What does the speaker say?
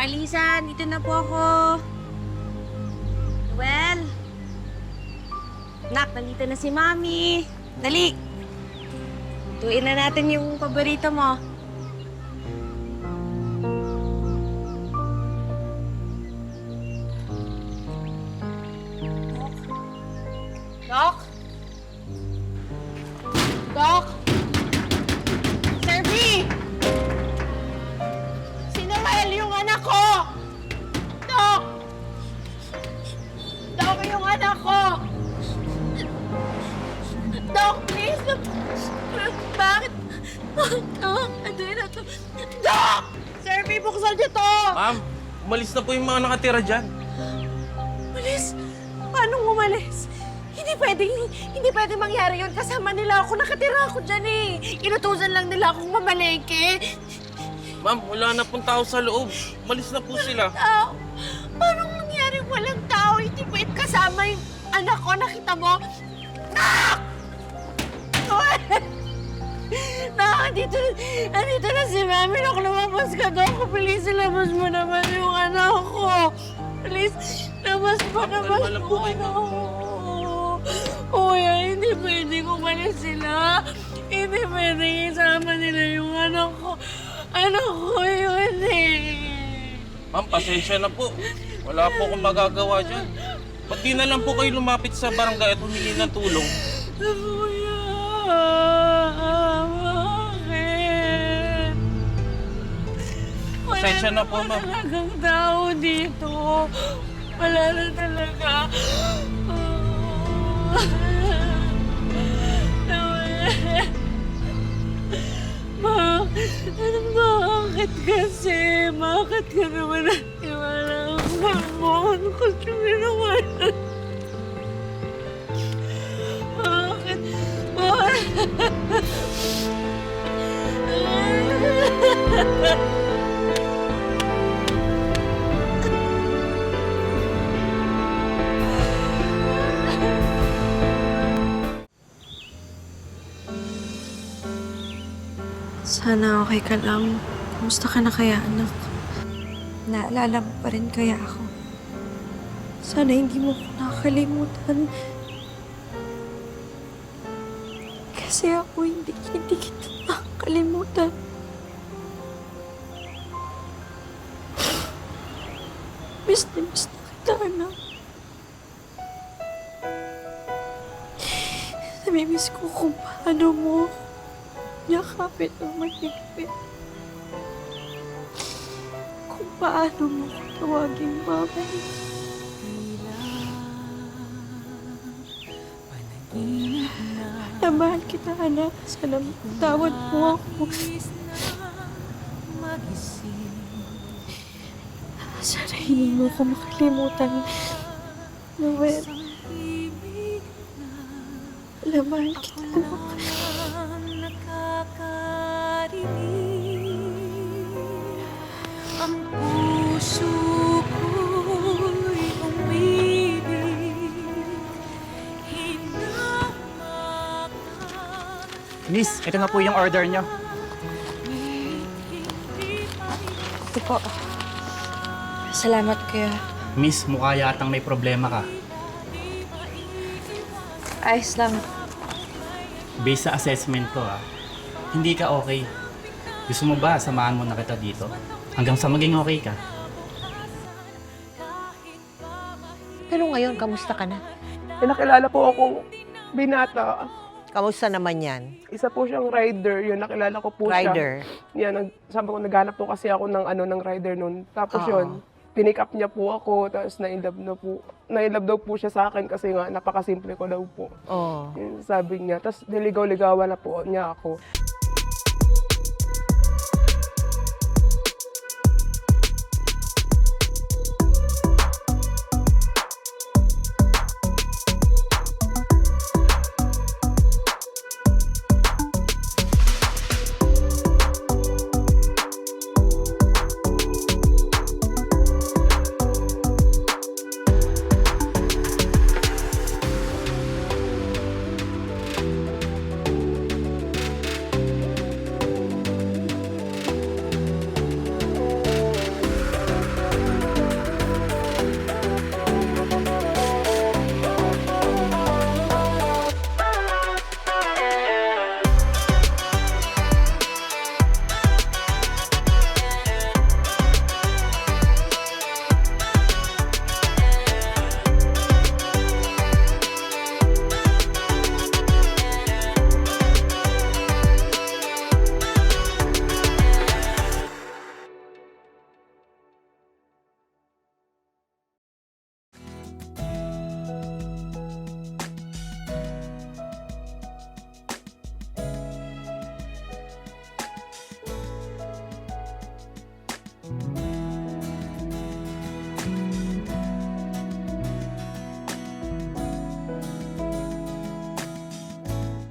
Kalisan, dito na po ako. Noel. Nak, nandito na si Mami. Dali. Tuin na natin yung paborito mo. Doc? Doc? Sir B! Si Noel yung anak ko! Doc! Doc, yung anak ko! Doc, please! Bakit? Doc, ano yun na to? Doc! Sir B, buksan niyo to! Ma'am, umalis na po yung mga nakatira dyan. Umalis? Paano umalis? Hindi pwedeng mangyari yun. Kasama nila ako. Nakatira ako dyan eh. Inutusan lang nila akong mamalengke. Ma'am, wala na pong tao sa loob. Umalis na po sila. Tao? Paano nangyari walang tao? Hindi pwedeng kasama yung anak ko. Nakita mo? Nak! Noel! Nak, andito na si Mami. Nak, lumabas ka doon. Please, labas mo naman yung anak ko. Please, labas mo Ma'am, naman kalma lang po yung kayo, anak ma'am. ko. Kuya, hindi pwedeng umalis sila. Hindi pwedeng isama nila yung anak ko. Anak ko yun eh. Ma'am, pasensya na po. Wala po akong magagawa dyan. Ba't di na lang po kayo lumapit sa barangay at humingi ng tulong? Kuya, bakit? Pasensya na po, ma'am. Wala na talagang tao dito. Wala na talaga. Bakit kasi? Bakit ka naman natiwala ako? Ano kasi naman? Bakit? Sana okay ka lang. Kumusta ka na kaya, anak? Naalala mo pa rin kaya ako? Sana hindi mo ko nakakalimutan. Kasi ako hindi kita nakakalimutan. Miss na kita, anak. Namimiss ko kung paano mo yakapin o mahigpit. Kung paano mo ko tawaging mama. Namahan kita, anak. Sana tawad mo ako. Sana hindi mo ko makalimutan. Noel. Namahan kita, anak. Ang puso ko'y umibig. Miss, ito na po yung order nyo. Ito po. Salamat, kuya. Miss, mukha yatang may problema ka. Ayos lang. Based sa assessment ko, hindi ka okay. Gusto mo ba samahan mo na kita dito? Hanggang sa maging okay ka. Pero ngayon, kamusta ka na? Nakilala po akong binata. Kamusta naman yan? Isa po siyang rider. Yun, nakilala ko po siya. Rider? Yan, sabi ko, naghanap po kasi ako ng rider noon. Tapos Oo. yun, pinick up niya po ako. Tapos na-inlove daw po siya sa akin kasi nga, napakasimple ko daw po. Oo. Yun, sabi niya. Tapos niligaw-ligawan na po niya ako.